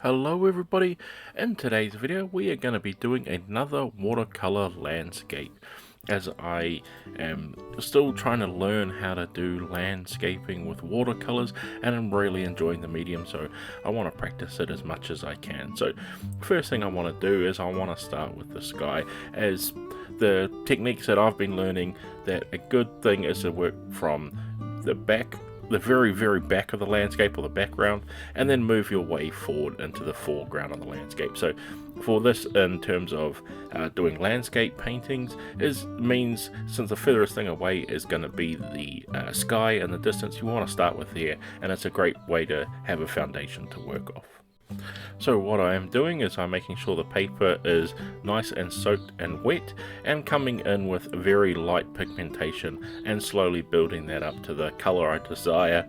Hello everybody, in today's video we are going to be doing another watercolor landscape, as I am still trying to learn how to do landscaping with watercolors and I'm really enjoying the medium, so I want to practice it as much as I can. So first thing I want to do is I want to start with the sky, as the techniques that I've been learning, that a good thing is to work from the very back of the landscape or the background, and then move your way forward into the foreground of the landscape. So for this, in terms of doing landscape paintings, means since the furthest thing away is going to be the sky in the distance, you want to start with there, and it's a great way to have a foundation to work off. So what I am doing is I'm making sure the paper is nice and soaked and wet, and coming in with very light pigmentation and slowly building that up to the color I desire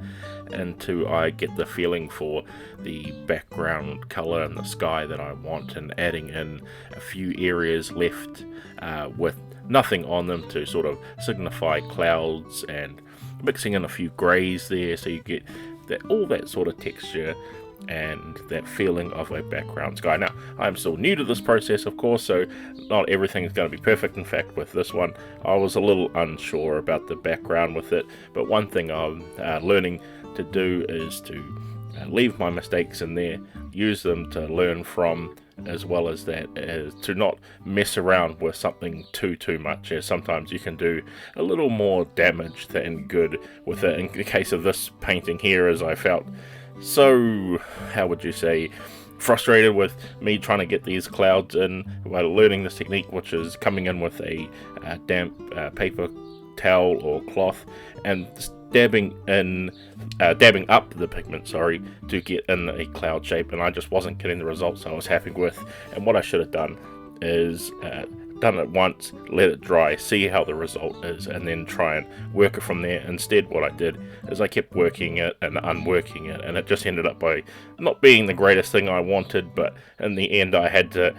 until I get the feeling for the background color and the sky that I want, and adding in a few areas left with nothing on them to sort of signify clouds, and mixing in a few grays there so you get all that sort of texture and that feeling of a background sky. Now, I'm still new to this process, of course, so not everything is going to be perfect. In fact, with this one, I was a little unsure about the background with it, but one thing I'm learning to do is to leave my mistakes in there, use them to learn from, as well as that to not mess around with something too much, as sometimes you can do a little more damage than good with it. In the case of this painting here, as I felt so, how would you say, frustrated with me trying to get these clouds in while learning this technique, which is coming in with a damp paper towel or cloth and dabbing up the pigment, to get in a cloud shape, and I just wasn't getting the results I was happy with. And what I should have done is done it once, let it dry, see how the result is, and then try and work it from there. Instead, what I did is I kept working it and unworking it, and it just ended up by not being the greatest thing I wanted. But in the end, I had to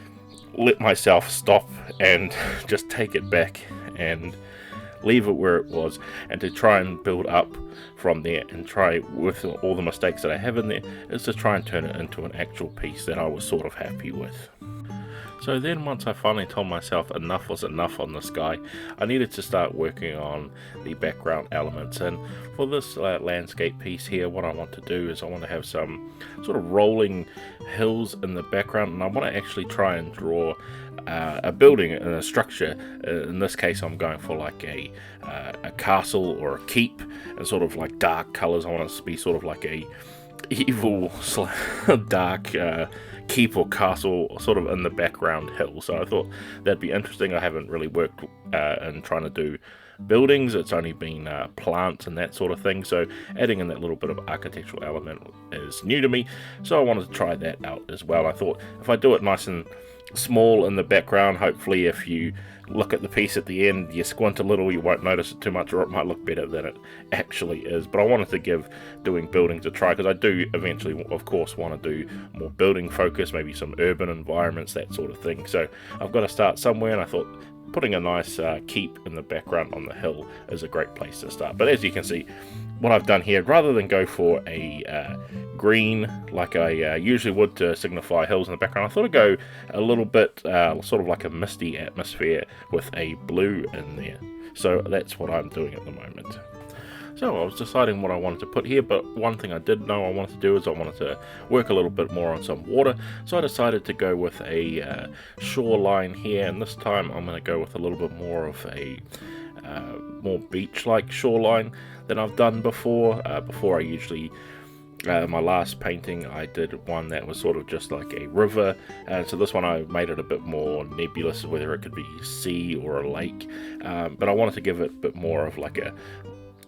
let myself stop and just take it back and leave it where it was, and to try and build up from there, and try, with all the mistakes that I have in there, is to try and turn it into an actual piece that I was sort of happy with. So then, once I finally told myself enough was enough on the sky, I needed to start working on the background elements. And for this landscape piece here, what I want to do is I want to have some sort of rolling hills in the background, and I want to actually try and draw a building and a structure. In this case, I'm going for like a castle or a keep, and sort of like dark colors. I want it to be sort of like a evil dark keep or castle sort of in the background hill. So I thought that'd be interesting. I haven't really worked in trying to do buildings. It's only been plants and that sort of thing, so adding in that little bit of architectural element is new to me, so I wanted to try that out as well. I thought if I do it nice and small in the background, hopefully if you look at the piece at the end, you squint a little, you won't notice it too much, or it might look better than it actually is. But I wanted to give doing buildings a try, because I do eventually, of course, want to do more building focus, maybe some urban environments, that sort of thing. So I've got to start somewhere, and I thought putting a nice keep in the background on the hill is a great place to start. But as you can see, what I've done here, rather than go for a green like I usually would to signify hills in the background, I thought I'd go a little bit sort of like a misty atmosphere with a blue in there. So that's what I'm doing at the moment. So I was deciding what I wanted to put here, but one thing I did know I wanted to do is I wanted to work a little bit more on some water. So I decided to go with a shoreline here, and this time I'm going to go with a little bit more of a more beach-like shoreline than I've done before. Before I usually, my last painting, I did one that was sort of just like a river, and so this one I made it a bit more nebulous, whether it could be sea or a lake, but I wanted to give it a bit more of like a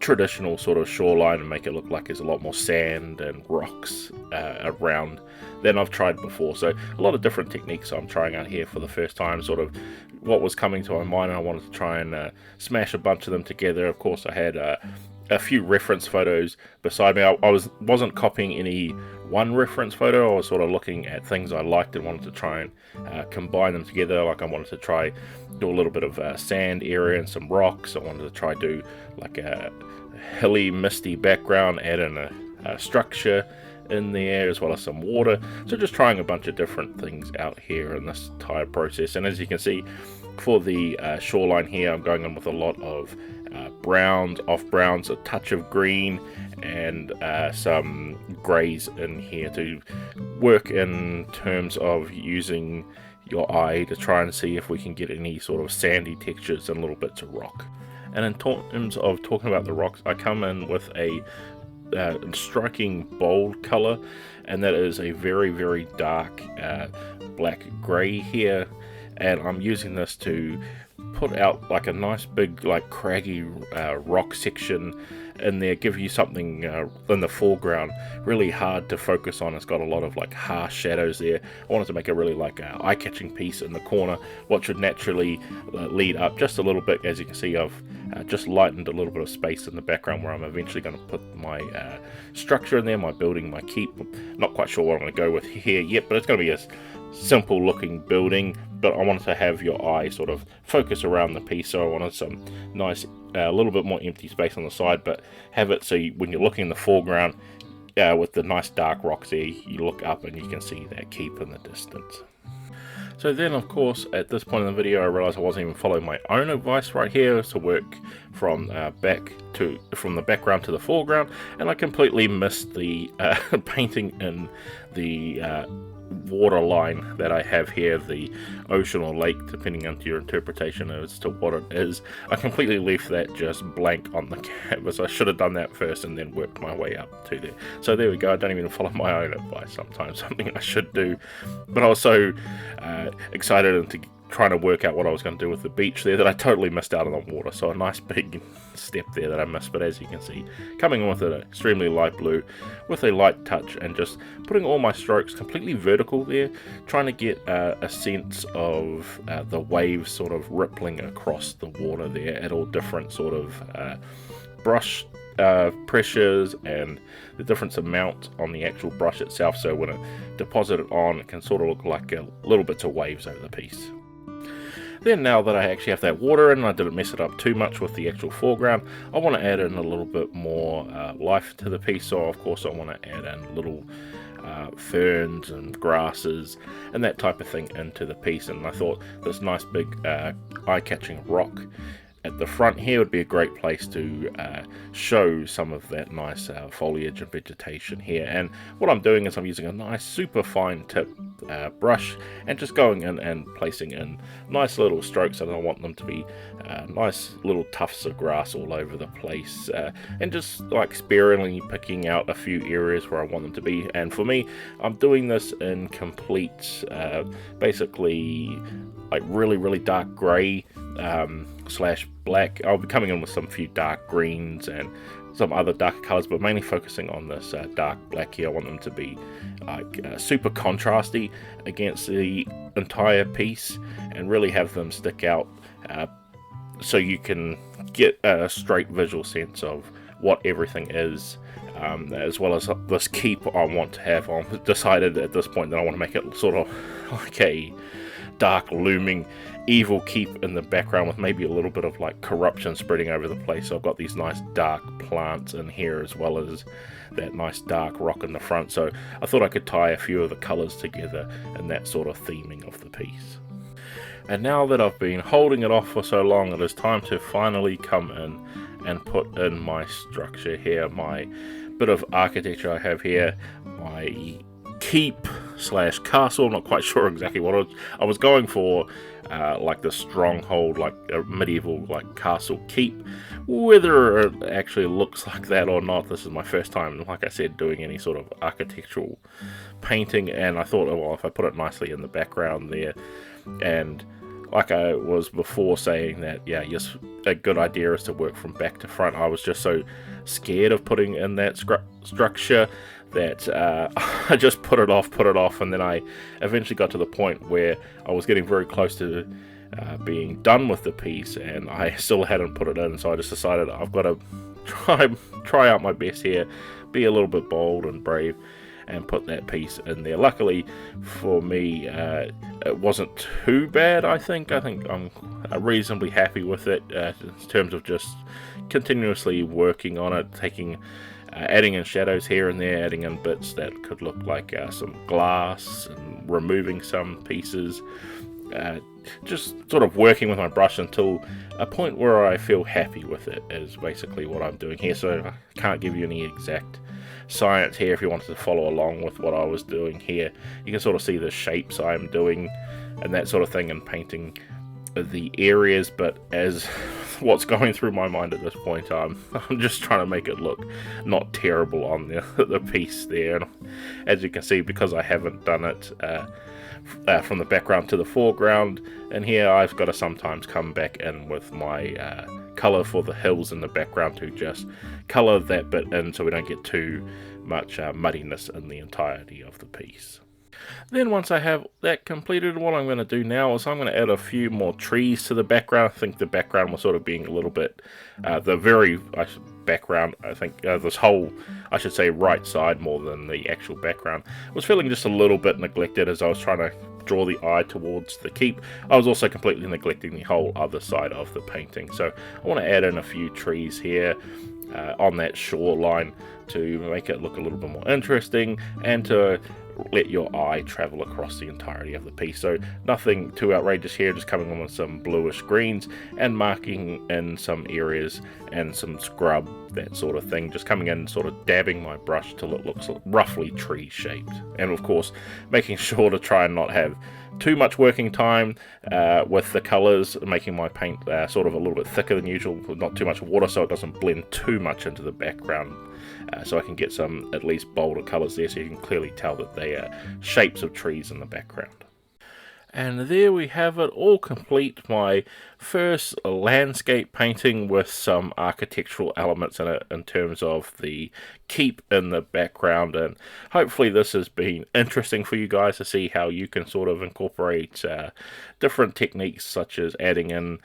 traditional sort of shoreline and make it look like there's a lot more sand and rocks around than I've tried before. So a lot of different techniques I'm trying out here for the first time, sort of what was coming to my mind, and I wanted to try and smash a bunch of them together. Of course, I had a few reference photos beside me. I wasn't copying any one reference photo. I was sort of looking at things I liked and wanted to try and combine them together. Like I wanted to try do a little bit of sand area and some rocks. I wanted to try do like a hilly, misty background, add in a structure in there, as well as some water. So just trying a bunch of different things out here in this entire process. And as you can see, for the shoreline here, I'm going in with a lot of browns, off browns, a touch of green, and some greys in here to work in terms of using your eye to try and see if we can get any sort of sandy textures and little bits of rock. And in terms of talking about the rocks, I come in with a striking bold color, and that is a very, very dark black gray here, and I'm using this to put out like a nice big like craggy rock section in there, give you something in the foreground really hard to focus on. It's got a lot of like harsh shadows there. I wanted to make a really like eye-catching piece in the corner, what should naturally lead up just a little bit. As you can see, I've just lightened a little bit of space in the background where I'm eventually going to put my structure in there, my building, my keep. I'm not quite sure what I'm going to go with here yet, but it's going to be a simple looking building, but I wanted to have your eye sort of focus around the piece, so I wanted some nice a little bit more empty space on the side, but have it so when you're looking in the foreground with the nice dark rocks there, you look up and you can see that keep in the distance. So then, of course, at this point in the video, I realized I wasn't even following my own advice right here to work from from the background to the foreground, and I completely missed the painting in the water line that I have here, the ocean or lake, depending on your interpretation as to what it is. I completely left that just blank on the canvas. I should have done that first and then worked my way up to there. So there we go. I don't even follow my own advice sometimes, something I should do. But I was so excited into trying to work out what I was going to do with the beach there that I totally missed out on the water. So a nice big step there that I missed. But as you can see, coming in with an extremely light blue with a light touch and just putting all my strokes completely vertical there, trying to get a sense of the waves sort of rippling across the water there at all different sort of brush pressures and the different amount on the actual brush itself. So when it deposited on, it can sort of look like little bits of waves over the piece. Then now that I actually have that water in and I didn't mess it up too much with the actual foreground, I want to add in a little bit more life to the piece. So of course I want to add in little ferns and grasses and that type of thing into the piece. And I thought this nice big eye-catching rock at the front here would be a great place to show some of that nice foliage and vegetation here. And what I'm doing is I'm using a nice super fine tip brush and just going in and placing in nice little strokes, and I want them to be nice little tufts of grass all over the place, and just like sparingly picking out a few areas where I want them to be. And for me, I'm doing this in complete basically like really dark grey slash black. I'll be coming in with some few dark greens and some other darker colors, but mainly focusing on this dark black here. I want them to be like super contrasty against the entire piece and really have them stick out so you can get a straight visual sense of what everything is, as well as this keep I want to have. I've decided at this point that I want to make it sort of like a dark looming evil keep in the background with maybe a little bit of like corruption spreading over the place. So I've got these nice dark plants in here as well as that nice dark rock in the front. So I thought I could tie a few of the colors together in that sort of theming of the piece. And now that I've been holding it off for so long, it is time to finally come in and put in my structure here, my bit of architecture I have here, my keep slash castle. I'm not quite sure exactly what I was going for, like the stronghold, like a medieval like castle keep. Whether it actually looks like that or not, this is my first time, like I said, doing any sort of architectural painting, and I thought, oh, well, if I put it nicely in the background there, and like I was before saying that, yeah, yes, a good idea is to work from back to front. I was just so scared of putting in that structure that I just put it off, and then I eventually got to the point where I was getting very close to being done with the piece, and I still hadn't put it in. So I just decided I've got to try out my best here, be a little bit bold and brave, and put that piece in there. Luckily for me, it wasn't too bad. I think I'm reasonably happy with it in terms of just continuously working on it, taking adding in shadows here and there, adding in bits that could look like some glass, and removing some pieces. Just sort of working with my brush until a point where I feel happy with it is basically what I'm doing here. So I can't give you any exact science here. If you wanted to follow along with what I was doing here, you can sort of see the shapes I'm doing and that sort of thing, and painting the areas. But as what's going through my mind at this point, I'm just trying to make it look not terrible on the piece there. And as you can see, because I haven't done it from the background to the foreground, and here I've got to sometimes come back in with my color for the hills in the background to just color that bit in so we don't get too much muddiness in the entirety of the piece. Then once I have that completed, what I'm going to do now is I'm going to add a few more trees to the background. I think the background was sort of being a little bit, the very background, I think this whole, I should say right side more than the actual background, was feeling just a little bit neglected as I was trying to draw the eye towards the keep. I was also completely neglecting the whole other side of the painting. So I want to add in a few trees here on that shoreline to make it look a little bit more interesting and to let your eye travel across the entirety of the piece. So nothing too outrageous here, just coming on with some bluish greens and marking in some areas and some scrub, that sort of thing, just coming in and sort of dabbing my brush till it looks roughly tree shaped. And of course making sure to try and not have too much working time with the colors, making my paint sort of a little bit thicker than usual, with not too much water so it doesn't blend too much into the background, so I can get some at least bolder colors there so you can clearly tell that they are shapes of trees in the background. And there we have it, all complete. My first landscape painting with some architectural elements in it in terms of the keep in the background. And hopefully this has been interesting for you guys to see how you can sort of incorporate different techniques, such as adding in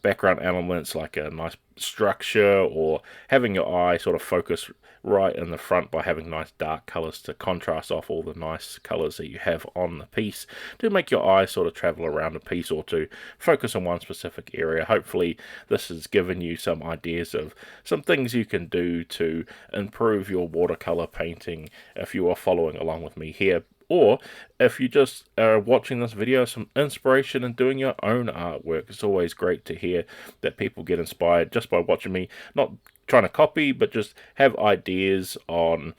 background elements like a nice structure, or having your eye sort of focus right in the front by having nice dark colors to contrast off all the nice colors that you have on the piece, to make your eye sort of travel around a piece or to focus on one specific area. Hopefully this has given you some ideas of some things you can do to improve your watercolor painting if you are following along with me here. Or if you just are watching this video, some inspiration in doing your own artwork. It's always great to hear that people get inspired just by watching me, not trying to copy, but just have ideas on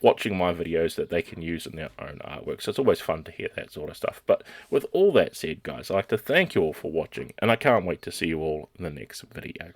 watching my videos that they can use in their own artwork. So it's always fun to hear that sort of stuff. But with all that said, guys, I'd like to thank you all for watching, and I can't wait to see you all in the next video.